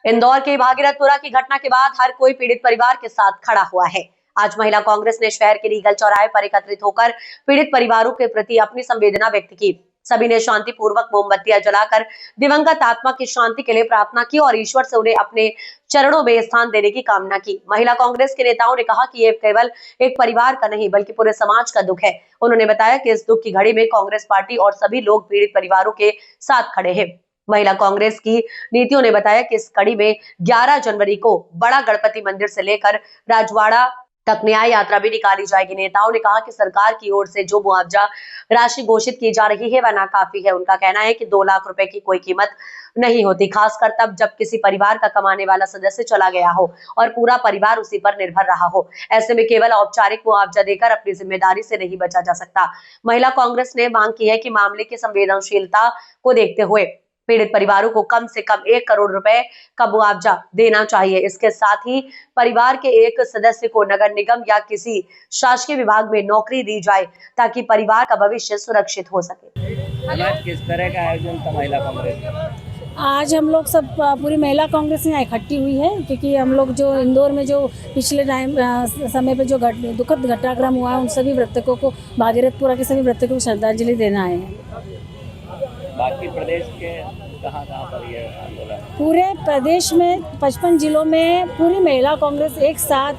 इंदौर के भागीरथपुरा की घटना के बाद हर कोई पीड़ित परिवार के साथ खड़ा हुआ है। आज महिला कांग्रेस ने शहर के रीगल चौराहे पर एकत्रित होकर पीड़ित परिवारों के प्रति अपनी संवेदना व्यक्त की। सभी ने शांतिपूर्वक मोमबत्तियां जलाकर दिवंगत आत्मा की शांति के लिए प्रार्थना की और ईश्वर से उन्हें अपने चरणों में स्थान देने की कामना की। महिला कांग्रेस के नेताओं ने कहा कि ये केवल एक परिवार का नहीं बल्कि पूरे समाज का दुख है। उन्होंने बताया कि इस दुख की घड़ी में कांग्रेस पार्टी और सभी लोग पीड़ित परिवारों के साथ खड़े हैं। महिला कांग्रेस की नीतियों ने बताया कि इस कड़ी में 11 जनवरी को बड़ा गणपति मंदिर से लेकर राजवाड़ा तक न्याय यात्रा भी निकाली जाएगी। नेताओं ने कहा कि सरकार की ओर से जो मुआवजा राशि घोषित की जा रही है वह नाकाफी है। उनका कहना है कि 2 लाख रुपए की कोई कीमत नहीं होती, खासकर तब जब किसी परिवार का कमाने वाला सदस्य चला गया हो और पूरा परिवार उसी पर निर्भर रहा हो। ऐसे में केवल औपचारिक मुआवजा देकर अपनी जिम्मेदारी से नहीं बचा जा सकता। महिला कांग्रेस ने मांग की है कि मामले की संवेदनशीलता को देखते हुए पीड़ित परिवारों को कम से कम 1 करोड़ रुपए का मुआवजा देना चाहिए। इसके साथ ही परिवार के एक सदस्य को नगर निगम या किसी शासकीय विभाग में नौकरी दी जाए ताकि परिवार का भविष्य सुरक्षित हो सके। आज किस तरह का आयोजन था महिला कांग्रेस? आज हम लोग सब पूरी महिला कांग्रेस यहाँ इकट्ठी हुई है क्योंकि हम लोग जो इंदौर में जो पिछले टाइम समय पे जो दुखद घटनाक्रम हुआ है उन सभी मृतकों को, भागीरथपुरा के सभी मृतकों को श्रद्धांजलि देना है। बाकी प्रदेश के कहाँ पर ये आंदोलन? पूरे प्रदेश में 55 जिलों में पूरी महिला कांग्रेस एक साथ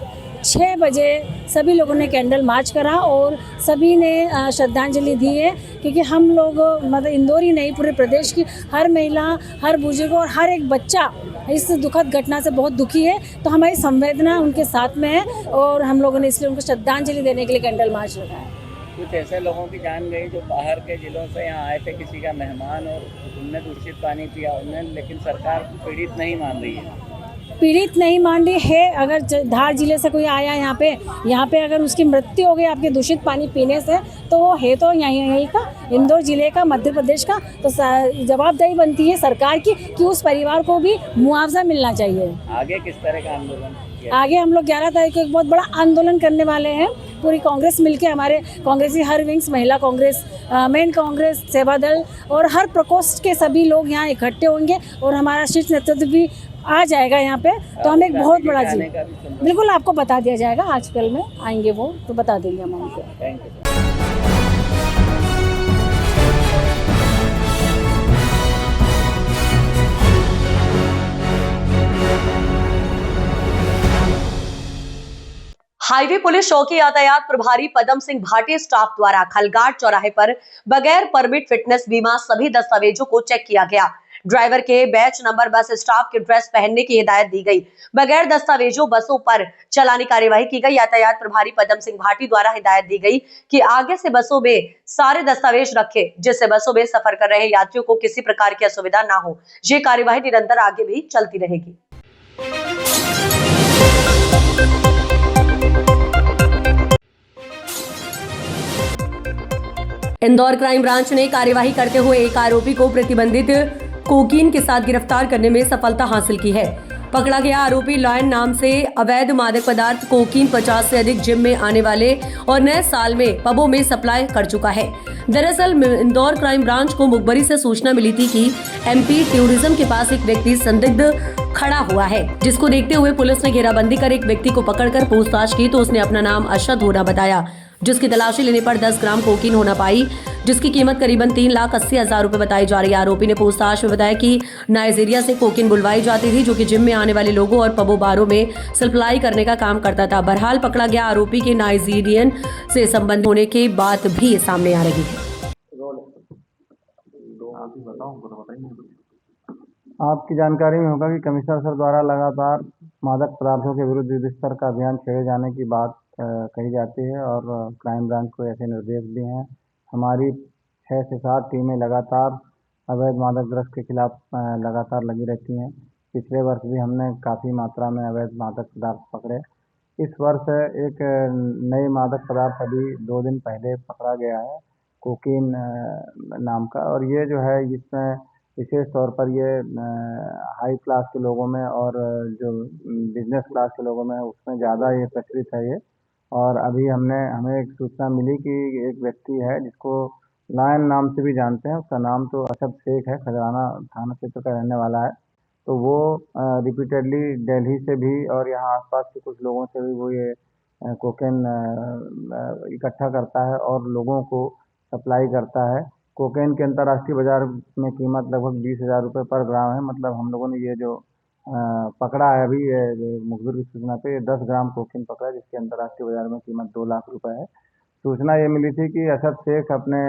6 बजे सभी लोगों ने कैंडल मार्च करा और सभी ने श्रद्धांजलि दी है क्योंकि हम लोग मतलब इंदौर ही नहीं पूरे प्रदेश की हर महिला, हर बुजुर्ग और हर एक बच्चा इस दुखद घटना से बहुत दुखी है। तो हमारी संवेदना उनके साथ में है और हम लोगों ने इसलिए उनको श्रद्धांजलि देने के लिए कैंडल मार्च लगाया। कुछ ऐसे लोगों की जान गई जो बाहर के जिलों से यहाँ आए थे, किसी का मेहमान, और उनने दूषित पानी पिया उन्हें, लेकिन सरकार पीड़ित नहीं मान रही है। पीड़ित नहीं मान रही है। अगर धार जिले से कोई आया यहाँ पे अगर उसकी मृत्यु हो गई आपके दूषित पानी पीने से तो वो है तो यहीं का इंदौर जिले का, मध्य प्रदेश का, तो जवाबदेही बनती है सरकार की कि उस परिवार को भी मुआवजा मिलना चाहिए। आगे किस तरह का आंदोलन? आगे हम लोग 11 तारीख को एक बहुत बड़ा आंदोलन करने वाले हैं। पूरी कांग्रेस मिलके, हमारे कांग्रेसी हर विंग्स, महिला कांग्रेस, मेन कांग्रेस, सेवा दल और हर प्रकोष्ठ के सभी लोग यहाँ इकट्ठे होंगे और हमारा शीर्ष नेतृत्व भी आ जाएगा यहाँ पे। तो हम एक बहुत बड़ा जी बिल्कुल आपको बता दिया जाएगा, आजकल में आएंगे वो तो बता देंगे हम उनको। हाईवे पुलिस चौकी यातायात प्रभारी पदम सिंह भाटी स्टाफ द्वारा खलगाट चौराहे पर बगैर परमिट फिटनेस बीमा सभी दस्तावेजों को चेक किया गया। ड्राइवर के बैच नंबर, बस स्टाफ के ड्रेस पहनने की हिदायत दी गई। बगैर दस्तावेजों बसों पर चलानी कार्यवाही की गई। यातायात प्रभारी पदम सिंह भाटी द्वारा हिदायत दी गई कि आगे से बसों में सारे दस्तावेज रखे जिससे बसों में सफर कर रहे यात्रियों को किसी प्रकार की असुविधा ना हो। ये कार्यवाही निरंतर आगे भी चलती रहेगी। इंदौर क्राइम ब्रांच ने कार्यवाही करते हुए एक आरोपी को प्रतिबंधित कोकीन के साथ गिरफ्तार करने में सफलता हासिल की है। पकड़ा गया आरोपी लॉयन नाम से अवैध मादक पदार्थ कोकीन 50 से अधिक जिम में आने वाले और नए साल में पबों में सप्लाई कर चुका है। दरअसल इंदौर क्राइम ब्रांच को मुखबरी से सूचना मिली थी कि एमपी टूरिज्म के पास एक व्यक्ति संदिग्ध खड़ा हुआ है, जिसको देखते हुए पुलिस ने घेराबंदी कर एक व्यक्ति को पकड़कर पूछताछ की तो उसने अपना नाम अरशद होना बताया, जिसकी तलाशी लेने पर 10 ग्राम कोकीन होना पाई, जिसकी कीमत करीबन 3,80,000 रुपए बताई जा रही है। आरोपी ने पूछताछ में बताया कि नाइजीरिया से कोकीन बुलवाई जाती थी, जो कि जिम में आने वाले लोगों और पबों बारों में सप्लाई करने का काम करता था। बहरहाल पकड़ा गया आरोपी के नाइजीरियन से संबंधित होने की बात भी सामने आ रही है। आपकी जानकारी में होगा कि कमिश्नर सर द्वारा लगातार मादक पदार्थों के विरुद्ध युद्ध स्तर का अभियान छेड़े जाने की बात कही जाती है और क्राइम ब्रांच को ऐसे निर्देश भी हैं। हमारी 6 से 7 टीमें लगातार अवैध मादक द्रव्य के खिलाफ लगातार लगी रहती हैं। पिछले वर्ष भी हमने काफ़ी मात्रा में अवैध मादक पदार्थ पकड़े। इस वर्ष एक नए मादक पदार्थ अभी 2 दिन पहले पकड़ा गया है, कोकीन नाम का, और ये जो है इसमें विशेष तौर पर ये हाई क्लास के लोगों में और जो बिजनेस क्लास के लोगों में उसमें ज़्यादा ये प्रचलित है ये। और अभी हमें एक सूचना मिली कि एक व्यक्ति है जिसको लायन नाम से भी जानते हैं, उसका नाम तो अरशद शेख है, खजराना थाना क्षेत्र का रहने वाला है। तो वो रिपीटेडली दिल्ली से भी और यहाँ आसपास के कुछ लोगों से भी वो ये कोकेन इकट्ठा करता है और लोगों को सप्लाई करता है। कोकेन के अंतर्राष्ट्रीय बाजार में कीमत लगभग 20,000 रुपये पर ग्राम है। मतलब हम लोगों ने ये जो पकड़ा है अभी ये मुखबिर की सूचना पे 10 ग्राम कोकेन पकड़ा, जिसकी अंतर्राष्ट्रीय बाजार में कीमत 2 लाख रुपए है। सूचना ये मिली थी कि असद शेख अपने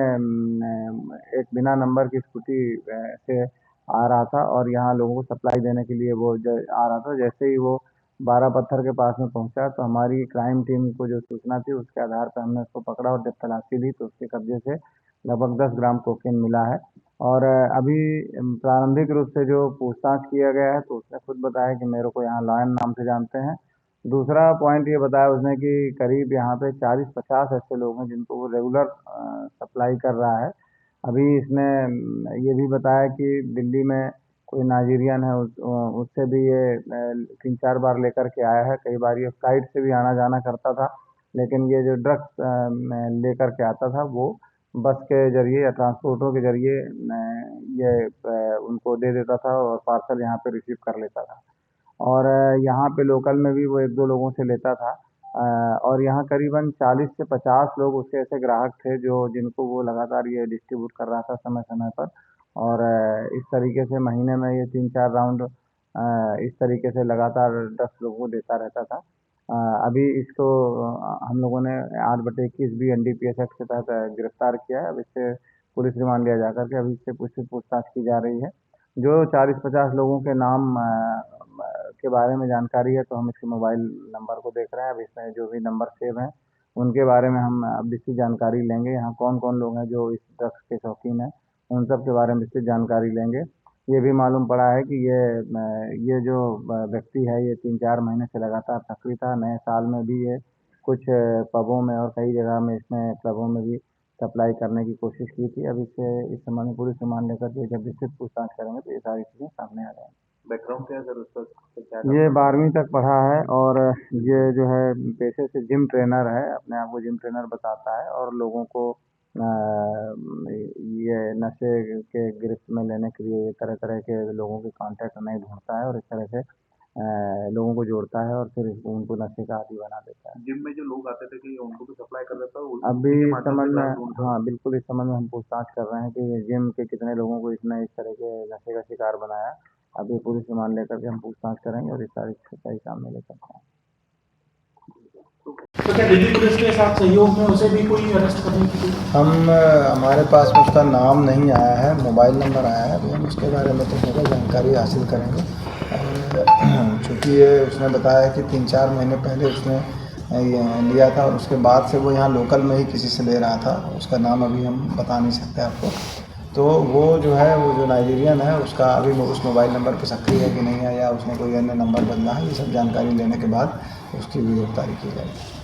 एक बिना नंबर की स्कूटी से आ रहा था और यहाँ लोगों को सप्लाई देने के लिए वो आ रहा था। जैसे ही वो 12 पत्थर के पास में पहुंचा तो हमारी क्राइम टीम को जो सूचना थी उसके आधार पर हमने उसको पकड़ा और जब तलाशी ली तो उसके कब्जे से लगभग 10 ग्राम कोकेन मिला है। और अभी प्रारंभिक रूप से जो पूछताछ किया गया है तो उसने खुद बताया कि मेरे को यहाँ लॉयन नाम से जानते हैं। दूसरा पॉइंट ये बताया उसने कि करीब यहाँ पे 40-50 ऐसे लोग हैं जिनको वो रेगुलर सप्लाई कर रहा है। अभी इसने ये भी बताया कि दिल्ली में कोई नाइजीरियन है उससे भी ये 3-4 बार लेकर के आया है। कई बार ये फ्लाइट से भी आना जाना करता था, लेकिन ये जो ड्रग्स लेकर के आता था वो बस के जरिए या ट्रांसपोर्टरों के जरिए ये उनको दे देता था और पार्सल यहाँ पे रिसीव कर लेता था। और यहाँ पे लोकल में भी वो 1-2 लोगों से लेता था। और यहाँ करीबन 40 से 50 लोग उसके ऐसे ग्राहक थे जिनको वो लगातार ये डिस्ट्रीब्यूट कर रहा था समय समय पर। और इस तरीके से महीने में ये 3-4 राउंड इस तरीके से लगातार 10 लोगों को देता रहता था। अभी इसको हम लोगों ने 8/21 भी NDPS एक्ट के तहत गिरफ्तार किया है। अब इससे पुलिस रिमांड लिया जा करके अभी इससे पूछताछ की जा रही है। जो 40-50 लोगों के नाम के बारे में जानकारी है तो हम इसके मोबाइल नंबर को देख रहे हैं। अब इसमें जो भी नंबर सेव हैं उनके बारे में हम अब इसकी जानकारी लेंगे। यहाँ कौन कौन लोग हैं जो इस ड्रग्स के शौकीन हैं उन सब के बारे में इससे जानकारी लेंगे। ये भी मालूम पड़ा है कि ये जो व्यक्ति है ये 3-4 महीने से लगातार सक्रिय था। नए साल में भी ये कुछ पबों में और कई जगह में इसने क्लबों में भी सप्लाई करने की कोशिश की थी। अब इससे इस संबंध में पुलिस रिमांड लेकर के जब विस्तृत पूछताछ करेंगे तो ये सारी चीज़ें सामने आ जाएंगी। बैकग्राउंड क्या है सर उसका? ये 12वीं तक पढ़ा है और ये जो है पेशे से जिम ट्रेनर है, अपने आप को जिम ट्रेनर बताता है और लोगों को ये नशे के गिरफ्त में लेने के लिए तरह तरह के लोगों के कांटेक्ट नहीं ढूंढता है और इस तरह से लोगों को जोड़ता है और फिर उनको नशे का आदी बना देता है। जिम में जो लोग आते थे कि उनको भी सप्लाई कर देता है? अभी इस संबंध में हाँ बिल्कुल इस संबंध में हम पूछताछ कर रहे हैं कि जिम के कितने लोगों को इसने इस तरह के नशे का शिकार बनाया। अभी पुलिस रिमांड लेकर के हम पूछताछ करेंगे और इस सारी सच्चाई सामने लेकर आएंगे। तो क्या दिल्ली पुलिस के साथ सहयोग में उसे भी कोई अरेस्ट करने की? हमारे पास उसका नाम नहीं आया है, मोबाइल नंबर आया है। अभी हम उसके बारे में तो होगा जानकारी हासिल करेंगे। चूँकि ये उसने बताया कि 3-4 महीने पहले उसने लिया था और उसके बाद से वो यहाँ लोकल में ही किसी से ले रहा था। उसका नाम अभी हम बता नहीं सकते आपको। तो वो जो है वो जो नाइजीरियन है उसका अभी उस मोबाइल नंबर पर सक्रिय है कि नहीं है या उसने कोई अन्य नंबर बदला है, ये सब जानकारी लेने के बाद उसकी भी गिरफ्तारी की जाएगी।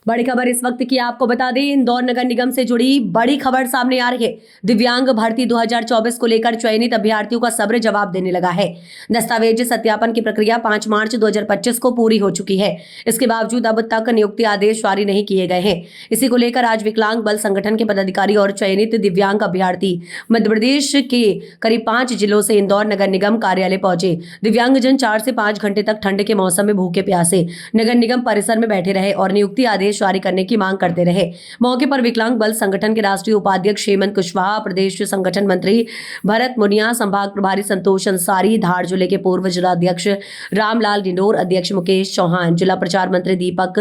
बड़ी खबर इस वक्त की आपको बता दें, इंदौर नगर निगम से जुड़ी बड़ी खबर सामने आ रही है। दिव्यांग भर्ती 2024 को लेकर चयनित अभ्यर्थियों का सब्र जवाब देने लगा है। दस्तावेज सत्यापन की प्रक्रिया 5 मार्च 2025 को पूरी हो चुकी है। इसके बावजूद अब तक नियुक्ति आदेश जारी नहीं किए गए हैं। इसी को लेकर आज विकलांग बल संगठन के पदाधिकारी और चयनित दिव्यांग अभ्यर्थी मध्य प्रदेश के करीब 5 जिलों से इंदौर नगर निगम कार्यालय पहुंचे। दिव्यांगजन 4 से 5 घंटे तक ठंड के मौसम में भूखे प्यासे नगर निगम परिसर में बैठे रहे और नियुक्ति आदेश जारी करने की मांग करते रहे। मौके पर विकलांग बल संगठन के राष्ट्रीय उपाध्यक्ष हेमंत कुशवाहा, प्रदेश संगठन मंत्री भरत मुनिया, संभाग प्रभारी संतोष अंसारी, धार जिले के पूर्व जिलाध्यक्ष रामलाल डिंडोर, अध्यक्ष मुकेश चौहान, जिला प्रचार मंत्री दीपक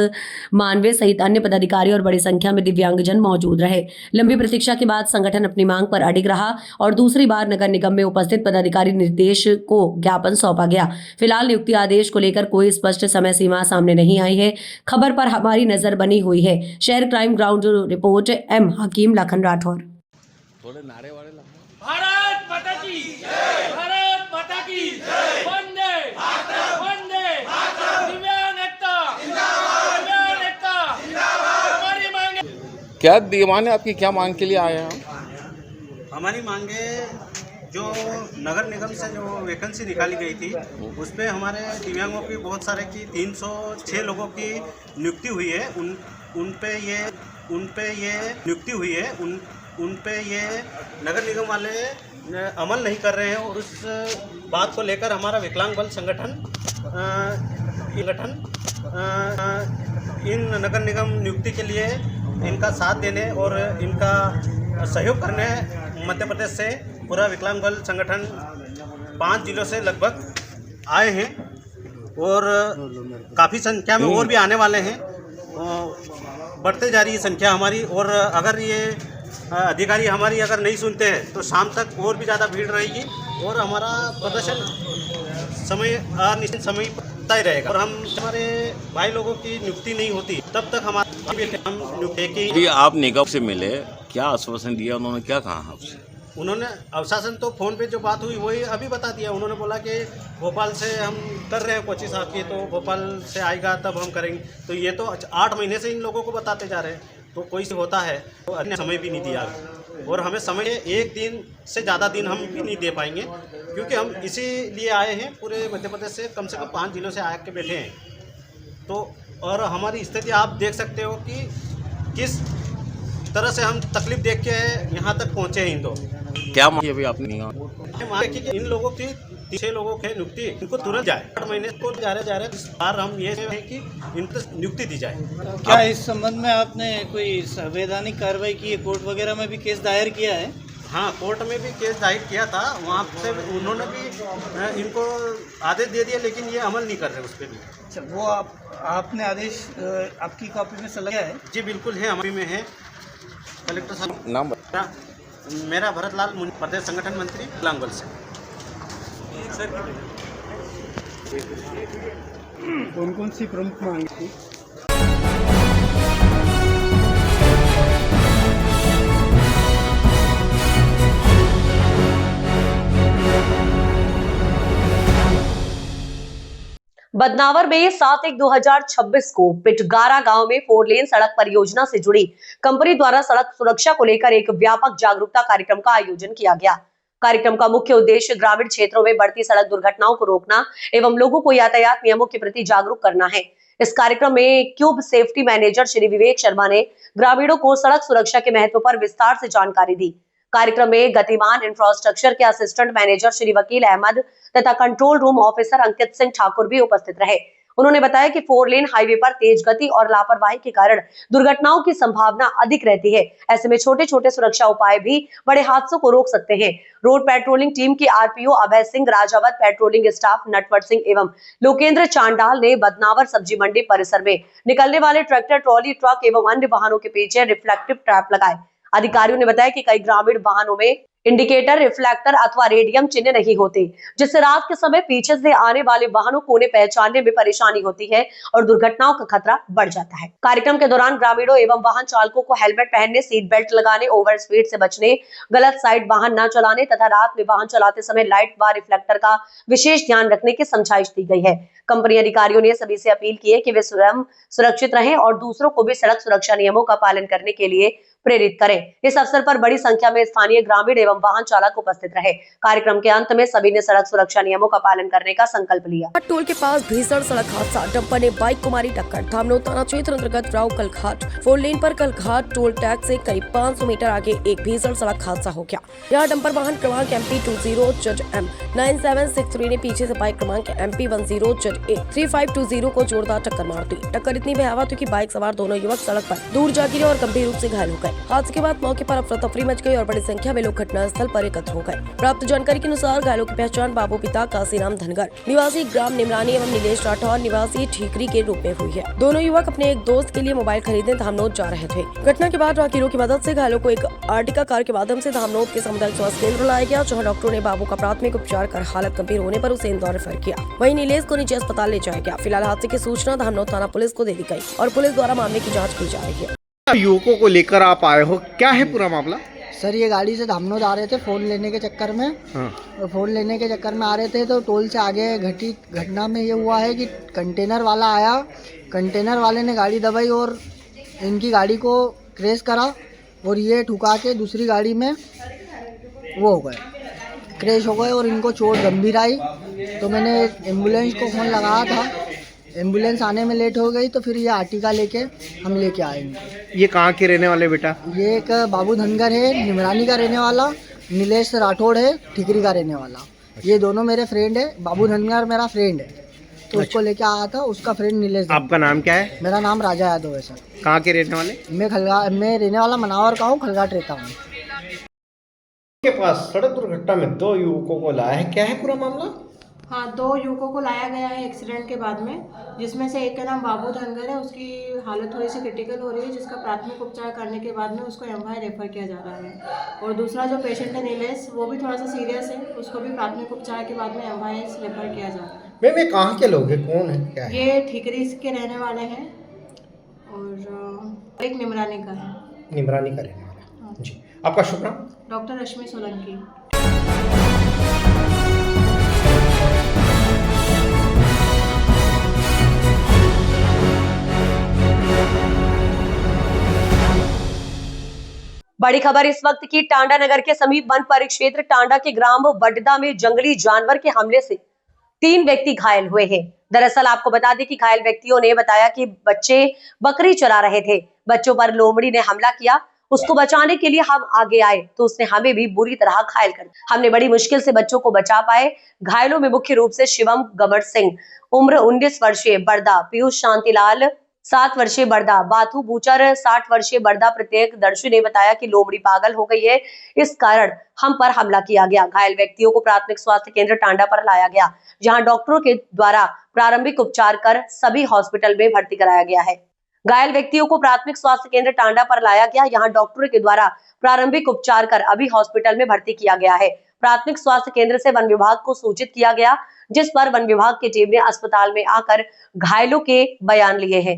मानवे सहित अन्य पदाधिकारी और बड़ी संख्या में दिव्यांगजन मौजूद रहे। लंबी प्रतीक्षा के बाद संगठन अपनी मांग पर अडिग रहा और दूसरी बार नगर निगम में उपस्थित पदाधिकारी निर्देश को ज्ञापन सौंपा गया। फिलहाल नियुक्ति आदेश को लेकर कोई स्पष्ट समय सीमा सामने नहीं आई है। खबर पर हमारी नजर बनी हुई है। शहर क्राइम ग्राउंड रिपोर्ट M हकीम लखन राठौर। थोड़े नारे वाले भारत माता की जय, भारत माता की जय, वंदे मातरम, वंदे मातरम, दिव्यांग एकता जिंदाबाद, दिव्यांग एकता जिंदाबाद। हमारी मांगे क्या दीवान है आपकी, क्या मांग के लिए आए हैं? हमारी मांगे जो नगर निगम से जो वैकेंसी निकाली गई थी उस पे हमारे दिव्यांगों की बहुत सारे की 306 लोगों की नियुक्ति हुई है। उन पे ये नियुक्ति हुई है। उन पे ये नगर निगम वाले अमल नहीं कर रहे हैं और उस बात को लेकर हमारा विकलांग बल संगठन इन नगर निगम नियुक्ति के लिए इनका साथ देने और इनका सहयोग करने मध्य प्रदेश से पूरा विकलांग बल संगठन 5 जिलों से लगभग आए हैं और काफ़ी संख्या में और भी आने वाले हैं। बढ़ते जा रही है संख्या हमारी और अगर ये अधिकारी हमारी अगर नहीं सुनते हैं तो शाम तक और भी ज़्यादा भीड़ रहेगी और हमारा प्रदर्शन निश्चित समय तय रहेगा। और हमारे भाई लोगों की नियुक्ति नहीं होती तब तक हम नियुक्ति। आप निगम से मिले, क्या आश्वासन दिया उन्होंने, क्या कहा आपसे? उन्होंने आश्वासन तो फ़ोन पे जो बात हुई वही अभी बता दिया। उन्होंने बोला कि भोपाल से हम कर रहे हैं कोशिश आपकी, तो भोपाल से आएगा तब हम करेंगे। तो ये तो 8 महीने से इन लोगों को बताते जा रहे हैं, तो कोई से होता है तो अन्य समय भी नहीं दिया और हमें समय 1 दिन से ज़्यादा दिन हम भी नहीं दे पाएंगे क्योंकि हम इसीलिए आए हैं। पूरे मध्य प्रदेश से कम 5 जिलों से आके बैठे हैं। तो और हमारी स्थिति आप देख सकते हो कि किस तरह से हम तकलीफ देख के यहाँ तक पहुँचे हैं। तो क्या अभी आपने कि इन लोगों की 6 लोगों के नियुक्ति इनको तुरंत जाए। 8 महीने को जा रहे इस बार हम ये है कि इनको नियुक्ति दी जाए। क्या इस संबंध में आपने कोई संवैधानिक कार्रवाई की है? कोर्ट वगैरह में भी केस दायर किया है? हाँ, कोर्ट में भी केस दायर किया था। वहाँ से उन्होंने भी इनको आदेश दे दिया लेकिन ये अमल नहीं कर रहे उस पर भी। अच्छा, वो आपने आदेश आपकी कॉपी में से लगाया है? जी बिल्कुल है, हमारी में है। कलेक्टर साहब नाम मेरा भरतलाल प्रदेश संगठन मंत्री विकलांग बल से। कौन सी प्रमुख मांग थी? बदनावर में 7/1/2026 को पिटगारा गांव में 4 लेन सड़क परियोजना से जुड़ी कंपनी द्वारा सड़क सुरक्षा को लेकर एक व्यापक जागरूकता कार्यक्रम का आयोजन किया गया। कार्यक्रम का मुख्य उद्देश्य ग्रामीण क्षेत्रों में बढ़ती सड़क दुर्घटनाओं को रोकना एवं लोगों को यातायात नियमों के प्रति जागरूक करना है। इस कार्यक्रम में cube safety manager Shri Vivek Sharma ने ग्रामीणों को सड़क सुरक्षा के महत्व पर विस्तार से जानकारी दी। कार्यक्रम में गतिमान इंफ्रास्ट्रक्चर के असिस्टेंट मैनेजर श्री वकील अहमद तथा control room officer Ankit Singh Thakur भी उपस्थित रहे। उन्होंने बताया कि 4 लेन हाईवे पर तेज गति और लापरवाही के कारण दुर्घटनाओं की संभावना अधिक रहती है। ऐसे में छोटे छोटे सुरक्षा उपाय भी बड़े हादसों को रोक सकते हैं। रोड पेट्रोलिंग टीम की RPO Abhay Singh, Rajawat patrolling staff Natwar Singh एवं लोकेंद्र चांडाल ने बदनावर सब्जी मंडी परिसर में निकलने वाले ट्रैक्टर, ट्रॉली, ट्रक एवं अन्य वाहनों के पीछे रिफ्लेक्टिव ट्रैप लगाए। अधिकारियों ने बताया कि कई ग्रामीण वाहनों में इंडिकेटर, रिफ्लेक्टर अथवा रेडियम चिन्ह नहीं होते, जिससे रात के समय पीछे से आने वाले वाहनों को उन्हें पहचानने में परेशानी होती है और दुर्घटनाओं का खतरा बढ़ जाता है। कार्यक्रम के दौरान ग्रामीणों एवं वाहन चालकों को हेलमेट पहनने, सीट बेल्ट लगाने, ओवर स्पीड से बचने, गलत साइड वाहन न चलाने तथा रात में वाहन चलाते समय लाइट व रिफ्लेक्टर का विशेष ध्यान रखने की समझाइश दी गई है। कंपनी अधिकारियों ने सभी से अपील की है कि वे स्वयं सुरक्षित रहें और दूसरों को भी सड़क सुरक्षा नियमों का पालन करने के लिए प्रेरित करें। इस अवसर पर बड़ी संख्या में स्थानीय ग्रामीण एवं वाहन चालक उपस्थित रहे। कार्यक्रम के अंत में सभी ने सड़क सुरक्षा नियमों का पालन करने का संकल्प लिया। टोल के पास भीषण सड़क हादसा, डंपर ने बाइक को मारी टक्कर। धामनोद थाना क्षेत्र अंतर्गत राव कलघाट 4 लेन पर कलघाट टोल टैक्स से करीब 500 मीटर आगे एक भीषण सड़क हादसा हो गया। यहाँ डंपर वाहन क्रमांक MP20ZM9763 ने पीछे से बाइक क्रमांक MP10ZA3520 को जोरदार टक्कर मार दी। टक्कर इतनी भयावह थी कि बाइक सवार दोनों युवक सड़क पर दूर जा गिरे और गंभीर रूप से घायल हो गए। हादसे के बाद मौके पर अफरा तफरी मच गई और बड़ी संख्या में लोग घटनास्थल पर एकत्र हो गए। प्राप्त जानकारी के अनुसार घायलों की पहचान बाबू पिता काशीराम धनगर निवासी ग्राम निमरानी एवं नीलेश राठौर निवासी ठीकरी के रूप में हुई है। दोनों युवक अपने एक दोस्त के लिए मोबाइल खरीदने धामनोद जा रहे थे। घटना के बाद वकीलों की मदद से घायलों को एक आर्टिका कार के माध्यम से धामनोद के सामुदायिक स्वास्थ्य केंद्र लाया गया, जहाँ डॉक्टरों ने बाबू का प्राथमिक उपचार कर हालत गंभीर होने पर उसे इंदौर रेफर किया। वहीं नीलेश को निजी अस्पताल ले जाया गया। फिलहाल हादसे की सूचना धामनोद थाना पुलिस को दे दी गई और पुलिस द्वारा मामले की जाँच की जा रही है। युवकों को लेकर आप आए हो, क्या है पूरा मामला? सर, ये गाड़ी से धामनोद आ रहे थे फ़ोन लेने के चक्कर में। और फ़ोन लेने के चक्कर में आ रहे थे तो टोल से आगे घटी घटना में ये हुआ है कि कंटेनर वाला आया, कंटेनर वाले ने गाड़ी दबाई और इनकी गाड़ी को क्रैश करा और ये ठुका के दूसरी गाड़ी में वो हो गए। क्रैश हो गए और इनको चोट गंभीर आई। तो मैंने एम्बुलेंस को फ़ोन लगाया था, एम्बुलेंस आने में लेट हो गई, तो फिर ये आर्टिका लेके हम लेके आएंगे। ये कहाँ के रहने वाले बेटा? ये एक बाबू धनगर है, निमरानी का रहने वाला, नीलेश राठौड़ है, ठिकरी का रहने वाला। ये दोनों मेरे फ्रेंड है। बाबू धनगर मेरा फ्रेंड है, तो उसको लेके आया था, उसका फ्रेंड नीलेश। आपका नाम क्या है? मेरा नाम राजा यादव है सर। कहाँ के रहने वाले? मैं रहने वाला मनावर का हूँ, खलगाट रहता हूँ। के पास सड़क दुर्घटना में 2 युवकों को लाया है, क्या है पूरा मामला? हाँ, 2 युवकों को लाया गया है एक्सीडेंट के बाद में, जिसमें से एक का नाम बाबू धनगर है, उसकी हालत थोड़ी सी क्रिटिकल हो रही है, जिसका प्राथमिक उपचार करने के बाद में उसको एमवाई रेफर किया जा रहा है। और दूसरा जो पेशेंट है नीलेश, वो भी थोड़ा सा सीरियस है, उसको भी प्राथमिक उपचार के बाद में एमवाई रेफर किया जा रहा है। मैम कहाँ के लोग हैं, कौन है, क्या है? ये ठिकरी के रहने वाले हैं और एक निमरानी का है। निमरानी का रहने वाला। जी, आपका शुभ नाम? डॉक्टर रश्मि सोलंकी। बड़ी खबर इस वक्त की टांडा नगर के समीप वन परिक्षेत्र टांडा के ग्राम बड्डा में जंगली जानवर के हमले से 3 व्यक्ति घायल हुए हैं। दरअसल आपको बता दें कि घायल व्यक्तियों ने बताया कि बच्चे बकरी चरा रहे थे, बच्चों पर लोमड़ी ने हमला किया। उसको बचाने के लिए हम आगे आए तो उसने हमें भी बुरी तरह घायल कर दिया। हमने बड़ी मुश्किल से बच्चों को बचा पाए। घायलों में मुख्य रूप से शिवम गमर सिंह उम्र 19 वर्षीय बर्दा, पीयूष शांतिलाल 7 वर्षीय बर्दा, बाथू बूचर 60 वर्षीय बर्दा। प्रत्येक दर्शी ने बताया कि लोमड़ी पागल हो गई है, इस कारण हम पर हमला किया गया। घायल व्यक्तियों को प्राथमिक स्वास्थ्य केंद्र टांडा पर लाया गया, जहां डॉक्टरों के द्वारा प्रारंभिक उपचार कर सभी हॉस्पिटल में भर्ती कराया गया है। घायल व्यक्तियों को प्राथमिक स्वास्थ्य केंद्र टांडा पर लाया गया, यहाँ डॉक्टरों के द्वारा प्रारंभिक उपचार कर अभी हॉस्पिटल में भर्ती किया गया है। प्राथमिक स्वास्थ्य केंद्र से वन विभाग को सूचित किया गया, जिस पर वन विभाग की टीम ने अस्पताल में आकर घायलों के बयान लिए हैं।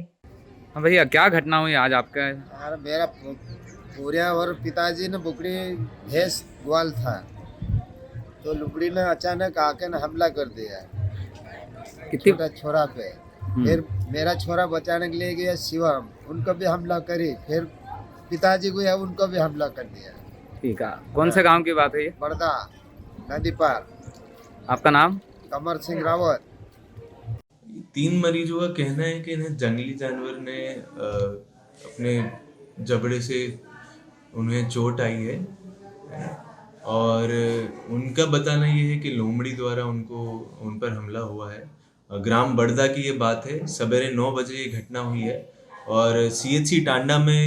भैया क्या घटना हुई आज आपका? यार मेरा पूरा और पिताजी ने बुकड़ी भैंस ग्वाल था, तो लुकड़ी ने अचानक आके न हमला कर दिया छोटा छोरा पे। फिर मेरा छोरा बचाने के लिए गया शिवम, उनको भी हमला करी, फिर पिताजी को उनको भी हमला कर दिया। ठीक है, कौन से गांव की बात है ये? बड़दा नदी पार। आपका नाम? कमर सिंह रावत। 3 मरीजों का कहना है कि इन्हें जंगली जानवर ने अपने जबड़े से उन्हें चोट आई है और उनका बताना ये है कि लोमड़ी द्वारा उन पर हमला हुआ है। ग्राम बड़दा की ये बात है। सवेरे 9 बजे ये घटना हुई है और CHC टांडा में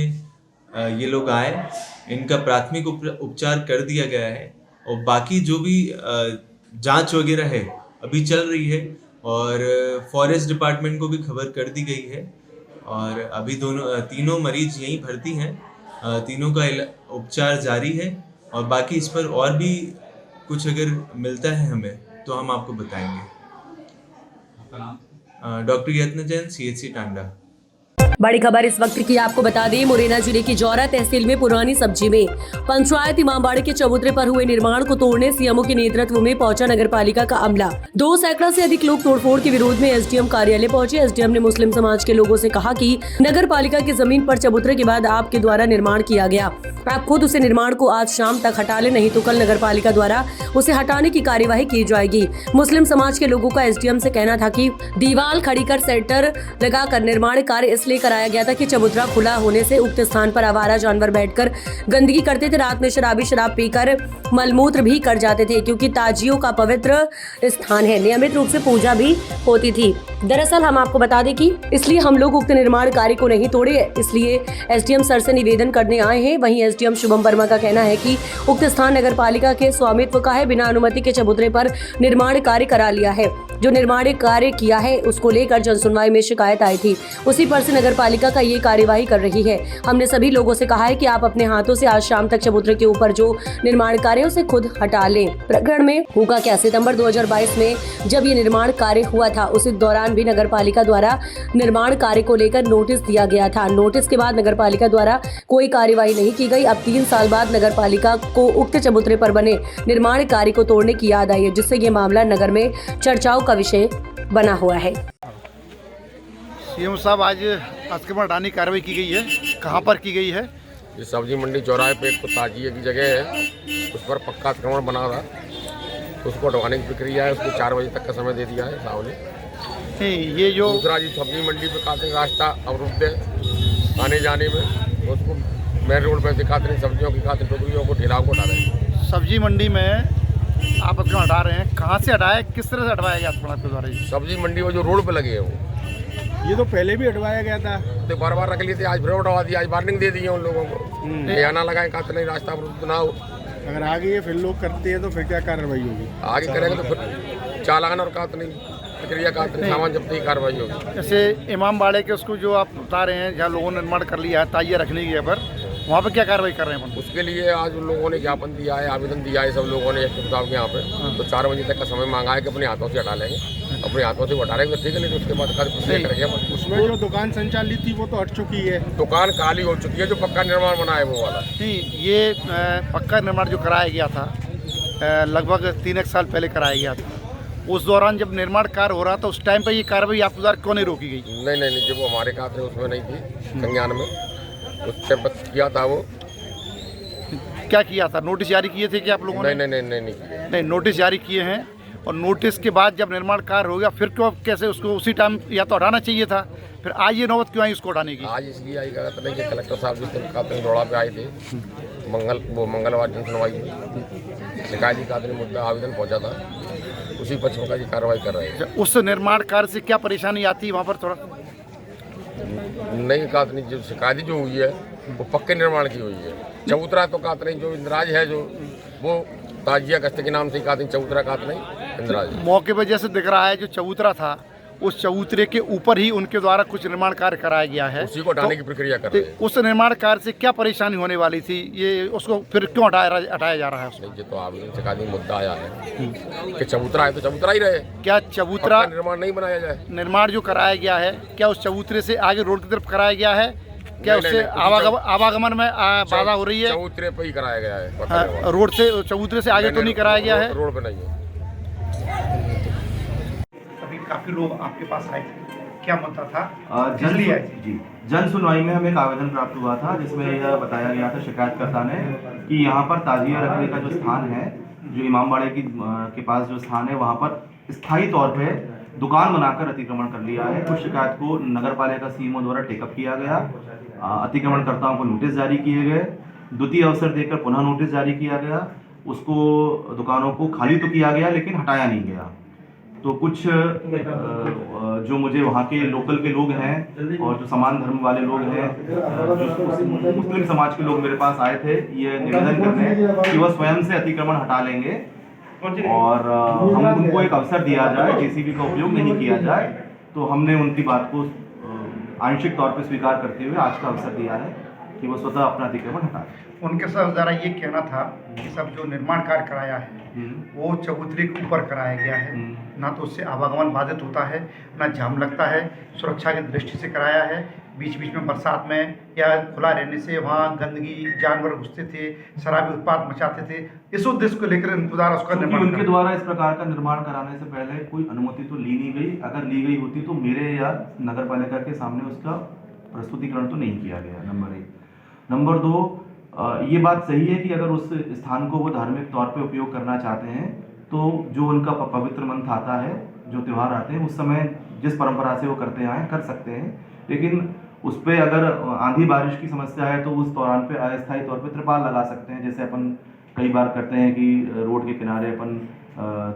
ये लोग आए, इनका प्राथमिक उपचार कर दिया गया है और बाकी जो भी जांच वगैरह है अभी चल रही है और फॉरेस्ट डिपार्टमेंट को भी खबर कर दी गई है और अभी तीनों मरीज यहीं भर्ती हैं। तीनों का उपचार जारी है और बाकी इस पर और भी कुछ अगर मिलता है हमें तो हम आपको बताएंगे। डॉक्टर यत्न जैन, CHC टांडा। बड़ी खबर इस वक्त की आपको बता दें, मुरैना जिले की जौरा तहसील में पुरानी सब्जी में पंचायत इमामबाड़े के चबूतरे पर हुए निर्माण को तोड़ने सीएमओ के नेतृत्व में पहुंचा नगर पालिका का अमला। 2 सैकड़ा से अधिक लोग तोड़फोड़ के विरोध में SDM कार्यालय पहुंचे। SDM ने मुस्लिम समाज के लोगों से कहा कि नगर पालिका की जमीन पर चबूतरे के बाद आपके द्वारा निर्माण किया गया, आप खुद उसे निर्माण को आज शाम तक हटा ले, नहीं तो कल नगर पालिका द्वारा उसे हटाने की कार्यवाही की जाएगी। मुस्लिम समाज के लोगों का SDM से कहना था कि दीवार खड़ी कर सेल्टर लगाकर निर्माण कार्य इसलिए कराया गया था कि चबूतरा खुला होने से उक्त स्थान पर आवारा जानवर बैठकर गंदगी करते थे। रात में शराबी शराब पीकर मलमूत्र भी कर जाते थे, क्योंकि ताजियों का पवित्र स्थान है, नियमित रूप से पूजा भी होती थी। दरअसल हम आपको बता दें कि इसलिए हम लोग उक्त निर्माण कार्य को नहीं तोड़े, इसलिए SDM सर से निवेदन करने आए हैं। वहीं SDM शुभम वर्मा का कहना है कि उक्त स्थान नगर पालिका के स्वामित्व का है, बिना अनुमति के चबूतरे पर निर्माण कार्य करा लिया है। जो निर्माण कार्य किया है उसको लेकर जनसुनवाई में शिकायत आई थी, उसी पर से नगर पालिका का ये कार्यवाही कर रही है। हमने सभी लोगों से कहा है कि आप अपने हाथों से आज शाम तक चबूतरे के ऊपर जो निर्माण कार्य उसे खुद हटा लें। प्रकरण में होगा क्या, सितंबर 2022 में जब ये निर्माण कार्य हुआ था उसी दौरान भी नगर पालिका द्वारा निर्माण कार्य को लेकर नोटिस दिया गया था। नोटिस के बाद नगर पालिका द्वारा कोई कार्यवाही नहीं की गई। अब 3 साल बाद नगर पालिका को उक्त चबूतरे पर बने निर्माण कार्य को तोड़ने की याद आई है, जिससे ये मामला नगर में चर्चाओं का विषय बना हुआ है। सीएम साहब, आज अतिक्रमण हटाने की कार्रवाई की गई है, कहाँ पर की गई है? ये सब्जी मंडी चौराहे पे एक तो ताजिए की जगह है, उस पर पक्का अतिक्रमण बना था तो उसको हटवाने की प्रक्रिया है। उसको 4 बजे तक का समय दे दिया है साहब ने। नहीं, ये जो दूसरा जी सब्जी मंडी पे काफी रास्ता अवरुद्ध है आने जाने में, तो उसको मेन रोड पर दिखाते नहीं, सब्जियों की खातिर टोकरियों को ठेलाओं को हटा रहे हैं। सब्जी मंडी में आप उसको हटा रहे हैं, कहाँ से हटाए, किस तरह से हटवाया गया आपके द्वारा? सब्जी मंडी में जो रोड पे लगे हैं वो, ये तो पहले भी हटवाया गया था, तो बार रख लिए थे, आज फिर हटवा दिया, आज वार्निंग दे दी है उन लोगों को ये आना लगाए खाते नहीं, रास्ता अवरुद्ध ना हो। अगर आगे ये फिर लोग करते हैं तो फिर क्या कार्रवाई होगी? आगे करेंगे तो फिर चालान और कात नहीं प्रक्रिया का सामान जब्ती की कार्रवाई होगी। जैसे इमाम बाड़े के उसको जो आप बता रहे हैं जहाँ लोगों ने निर्माण कर लिया है ताइया रखने की पर, वहाँ पे क्या कार्रवाई कर रहे हैं? उसके लिए आज उन लोगों ने ज्ञापन दिया है, आवेदन दिया है सब लोगों ने एक के यहाँ पे, तो 4 बजे तक का समय मांगा है कि अपने हाथों से हटा लेंगे, अपने हाथों से हटा लेंगे तो ठीक है, नहीं तो उसके बाद कार्य करेंगे। उसमें जो दुकान संचालित थी वो तो हट चुकी है, दुकान खाली हो चुकी है, जो पक्का निर्माण बना है वो वाला। नहीं, ये पक्का निर्माण जो कराया गया था लगभग 3 साल पहले कराया गया था, उस दौरान जब निर्माण कार्य हो रहा था उस टाइम पे ये कार्रवाई आपके द्वारा क्यों नहीं रोकी गई? नहीं, जब वो हमारे हाथ में उसमें नहीं थी संज्ञान में, उस टाइम पर किया था वो। क्या किया था? नोटिस जारी किए थे कि आप लोगों ने? नहीं, नोटिस जारी किए हैं, और नोटिस के बाद जब निर्माण कार्य हो गया फिर क्यों, कैसे उसको उसी टाइम या तो हटाना चाहिए था, फिर आज ये नौबत क्यों आई उसको हटाने की? आज इसलिए आई कहते नहीं कि कलेक्टर साहब जिस दिन कातनी दौड़ा पे आए थे मंगलवार दिन सुनवाई में शिकायत की कातनी मुद्दा आवेदन पहुंचा था, उसी पर छोटा जी कार्रवाई कर रहे हैं। उस निर्माण कार्य से क्या परेशानी आती है वहाँ पर? थोड़ा नहीं, कातनी जो शिकायत जो हुई है वो पक्के निर्माण की हुई है। चबूतरा तो कातनी जो इंदिराज है जो वो ताजिया कस्ते के नाम से कातनी चबूतरा कातनी इंदिराज मौके पर जैसे दिख रहा है, जो चबूतरा था उस चबूतरे के ऊपर ही उनके द्वारा कुछ निर्माण कार्य कराया गया है, उसी को हटाने की प्रक्रिया कर रहे हैं। उस निर्माण कार्य से क्या परेशानी होने वाली थी, ये उसको फिर क्यों हटाया जा रहा है? उसको जो तो आवेदन शिकायत मुद्दा आया है कि चबूतरा है तो चबूतरा ही रहे, क्या चबूतरा निर्माण नहीं बनाया जाए? निर्माण जो कराया गया है क्या उस चबूतरे से आगे रोड की तरफ कराया गया है? क्या उससे आवागमन में बाधा हो रही है? चबूतरे पे ही कराया गया है, रोड से, चबूतरे से आगे तो नहीं कराया गया है? रोड पे नहीं है। काफी लोग आपके पास आए थे, क्या मुद्दा था? जन सुनवाई में हमें एक आवेदन प्राप्त हुआ था जिसमें यह बताया गया था शिकायतकर्ता ने कि यहाँ पर ताजिया रखने का जो स्थान है, जो इमामबाड़े के पास जो स्थान है, वहाँ पर स्थायी तौर पे दुकान बनाकर अतिक्रमण कर लिया है। कुछ शिकायत को नगर पालिका सीएमओ द्वारा टेकअप किया गया, अतिक्रमणकर्ताओं को नोटिस जारी किए गए, द्वितीय अवसर देकर पुनः नोटिस जारी किया गया, उसको दुकानों को खाली तो किया गया लेकिन हटाया नहीं गया। तो कुछ जो मुझे वहाँ के लोकल के लोग हैं और जो समान धर्म वाले लोग हैं, जो मुस्लिम समाज के लोग मेरे पास आए थे ये निवेदन करने कि वह स्वयं से अतिक्रमण हटा लेंगे और हम उनको एक अवसर दिया जाए, जेसीबी का उपयोग नहीं किया जाए। तो हमने उनकी बात को आंशिक तौर पर स्वीकार करते हुए आज का अवसर दिया है कि वो स्वतः अपना अतिक्रमण हटाए। उनके साथ ज़रा ये कहना था कि सब जो निर्माण कार्य कराया है वो चबूतरे के ऊपर कराया गया है, ना तो उससे आवागमन बाधित होता है, ना जाम लगता है, सुरक्षा की दृष्टि से कराया है। बीच बीच में बरसात में या खुला रहने से वहाँ गंदगी, जानवर घुसते थे, शराबी उत्पाद मचाते थे, इस उद्देश्य को लेकर उनके द्वारा उसका निर्माण, उनके द्वारा इस प्रकार का निर्माण कराने से पहले कोई अनुमति तो ली नहीं गई। अगर ली गई होती तो मेरे या नगर पालिका के सामने उसका प्रस्तुतिकरण तो नहीं किया गया, नंबर 1। नंबर 2, ये बात सही है कि अगर उस स्थान को वो धार्मिक तौर पे उपयोग करना चाहते हैं तो जो उनका पवित्र मंथ आता है, जो त्यौहार आते हैं, उस समय जिस परंपरा से वो करते आए कर सकते हैं, लेकिन उस पर अगर आंधी बारिश की समस्या है तो उस दौरान पे अस्थायी तौर पे त्रिपाल लगा सकते हैं, जैसे अपन कई बार करते हैं कि रोड के किनारे अपन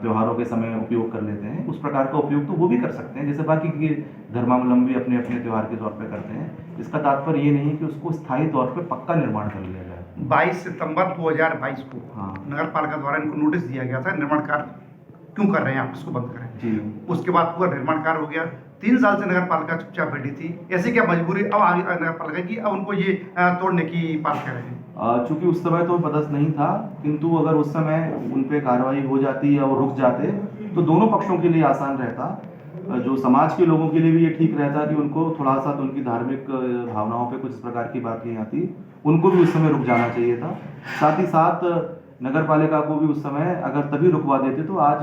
त्योहारों के समय उपयोग कर लेते हैं। उस प्रकार का उपयोग तो वो भी कर सकते हैं जैसे बाकी के धर्मावलंबी अपने अपने त्यौहार के तौर पे करते हैं। इसका तात्पर्य ये नहीं कि उसको स्थायी तौर पे पक्का निर्माण कर लिया जाए। 22 सितंबर 2022 को नगर पालिका द्वारा इनको नोटिस दिया गया था, निर्माण कार्य क्यों कर रहे हैं आप, इसको बंद करें जी। उसके बाद पूरा निर्माण कार्य हो गया। 3 साल से नगर पालिका चुपचाप बैठी थी, ऐसी क्या मजबूरी अब आगे नगर पालिका की, अब उनको ये तोड़ने की बात कर रहे हैं? चूंकि उस समय तो पदस्थ नहीं था, किंतु अगर उस समय उन पे कार्रवाई हो जाती या वो रुक जाते तो दोनों पक्षों के लिए आसान रहता। जो समाज के लोगों के लिए भी ये ठीक रहता कि उनको थोड़ा सा तो उनकी धार्मिक भावनाओं पे कुछ इस प्रकार की बात नहीं आती, उनको भी उस समय रुक जाना चाहिए था। साथ ही साथ नगर पालिका को भी उस समय अगर तभी रुकवा देते तो आज,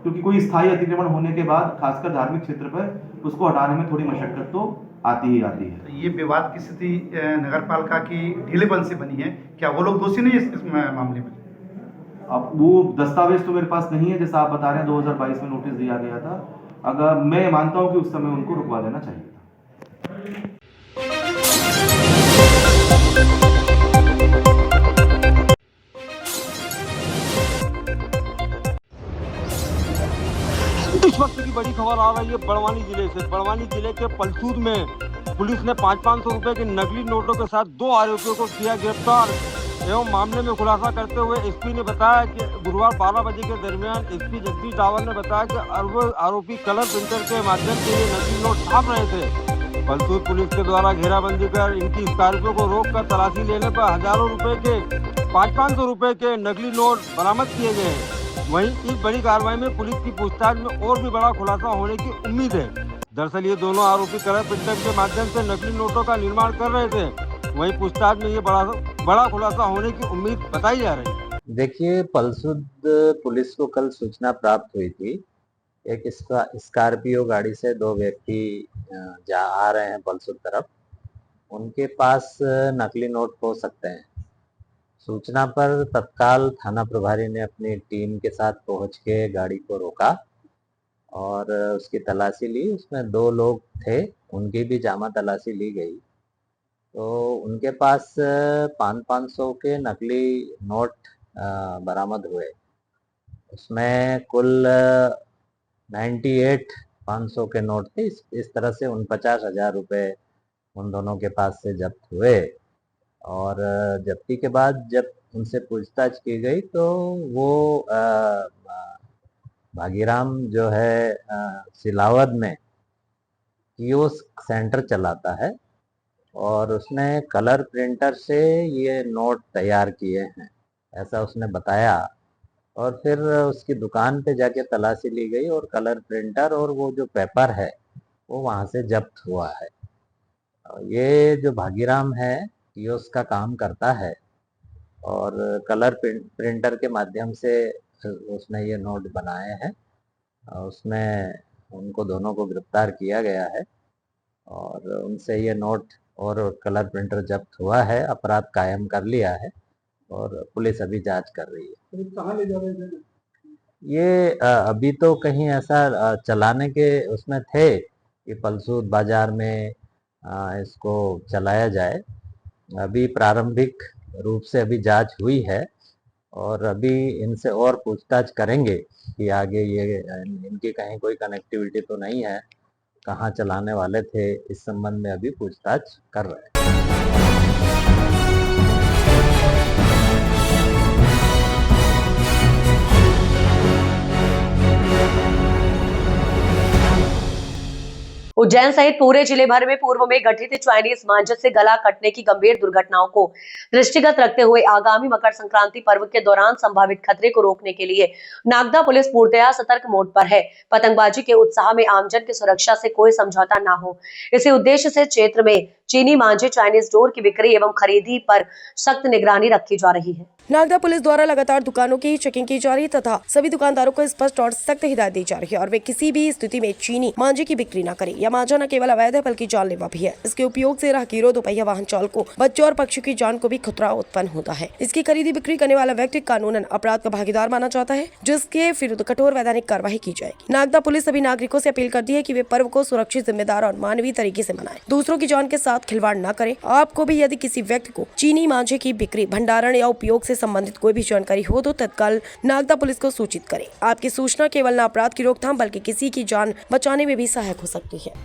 क्योंकि कोई स्थायी अतिक्रमण होने के बाद खासकर धार्मिक क्षेत्र पर उसको हटाने में थोड़ी मशक्कत तो आती ही आती है। तो ये विवाद की स्थिति नगर पालिका की ढीलेपन से बनी है, क्या वो लोग दोषी नहीं है इस मामले में? अब वो दस्तावेज तो मेरे पास नहीं है, जैसा आप बता रहे हैं 2022 में नोटिस दिया गया था। अगर मैं मानता हूं कि उस समय उनको रुकवा देना चाहिए था। इस वक्त की बड़ी खबर आ रही है बड़वानी जिले से। बड़वानी जिले के पलसूद में पुलिस ने 500 रुपए के नकली नोटों के साथ 2 आरोपियों को किया गिरफ्तार। एवं मामले में खुलासा करते हुए एसपी ने बताया कि गुरुवार 12 बजे के दरमियान एसपी जगदीश रावल ने बताया कि आरोपी कलर प्रिंटर के माध्यम से ये नकली नोट छाप रहे थे। पलसूद पुलिस के द्वारा घेराबंदी कर इनकी स्कॉर्पियो को रोककर तलाशी लेने पर हजारों रुपए के 500 रुपए के नकली नोट बरामद किए गए हैं। वहीं इस बड़ी कार्रवाई में पुलिस की पूछताछ में और भी बड़ा खुलासा होने की उम्मीद है। दरअसल ये दोनों आरोपी कलर प्रिंटर के माध्यम से नकली नोटों का निर्माण कर रहे थे। वहीं पूछताछ में ये बड़ा खुलासा होने की उम्मीद बताई जा रही है। देखिए, पलसूद पुलिस को कल सूचना प्राप्त हुई थी। एक स्कॉर्पियो गाड़ी से 2 व्यक्ति आ रहे हैं पलसूद तरफ। उनके पास नकली नोट हो सकते हैं। सूचना पर तत्काल थाना प्रभारी ने अपनी टीम के साथ पहुंच के गाड़ी को रोका और उसकी तलाशी ली। उसमें 2 लोग थे, उनकी भी जामा तलाशी ली गई। तो उनके पास 500 के नकली नोट बरामद हुए। उसमें कुल 98 500 के नोट थे। इस तरह से 49,000 रुपये उन दोनों के पास से जब्त हुए। और जब्ती के बाद जब उनसे पूछताछ की गई तो वो भागीराम जो है सिलावद में कियोस्क सेंटर चलाता है और उसने कलर प्रिंटर से ये नोट तैयार किए हैं, ऐसा उसने बताया। और फिर उसकी दुकान पे जाके तलाशी ली गई और कलर प्रिंटर और वो जो पेपर है वो वहाँ से जब्त हुआ है। ये जो भागीराम है कियोस्क का काम करता है और कलर प्रिंटर के माध्यम से उसने ये नोट बनाए हैं। उसमें उनको दोनों को गिरफ्तार किया गया है और उनसे ये नोट और कलर प्रिंटर जब्त हुआ है। अपराध कायम कर लिया है और पुलिस अभी जांच कर रही है। कहाँ ले जा रहे थे? ये अभी तो कहीं ऐसा चलाने के उसमें थे कि पलसूद बाजार में इसको चलाया जाए। अभी प्रारंभिक रूप से अभी जांच हुई है और अभी इनसे और पूछताछ करेंगे कि आगे ये इनकी कहीं कोई कनेक्टिविटी तो नहीं है, कहाँ चलाने वाले थे। इस संबंध में अभी पूछताछ कर रहे हैं। उज्जैन सहित पूरे जिले भर में पूर्व में घटित चाइनीज मांझे से गला कटने की गंभीर दुर्घटनाओं को दृष्टिगत रखते हुए आगामी मकर संक्रांति पर्व के दौरान संभावित खतरे को रोकने के लिए नागदा पुलिस पूर्णतया सतर्क मोड पर है। पतंगबाजी के उत्साह में आमजन की सुरक्षा से कोई समझौता न हो, इसी उद्देश्य से क्षेत्र में चीनी मांझे चाइनीज डोर की बिक्री एवं खरीदी पर सख्त निगरानी रखी जा रही है। नागदा पुलिस द्वारा लगातार दुकानों की चेकिंग की जा रही है तथा सभी दुकानदारों को स्पष्ट और सख्त हिदायत दी जा रही है और वे किसी भी स्थिति में चीनी मांझे की बिक्री न करें। यह मांझा न केवल अवैध है बल्कि जानलेवा भी है। इसके उपयोग से राहगीरों, दोपहिया वाहन चालकों, बच्चों और पक्षियों की जान को भी खतरा उत्पन्न होता है। इसकी खरीदी बिक्री करने वाला व्यक्ति कानूनन अपराध का भागीदार माना जाता है, जिसके विरुद्ध कठोर वैधानिक कार्रवाई की जाएगी। नागदा पुलिस सभी नागरिकों से अपील करती है कि वे पर्व को सुरक्षित, जिम्मेदार और मानवीय तरीके से मनाएं। दूसरों की जान के साथ खिलवाड़ न करें। आपको भी यदि किसी व्यक्ति को चीनी मांझे की बिक्री, भंडारण या उपयोग से संबंधित कोई भी जानकारी हो तो तत्काल नागदा पुलिस को सूचित करें। आपकी सूचना केवल न अपराध की रोकथाम बल्कि किसी की जान बचाने में भी सहायक हो सकती है।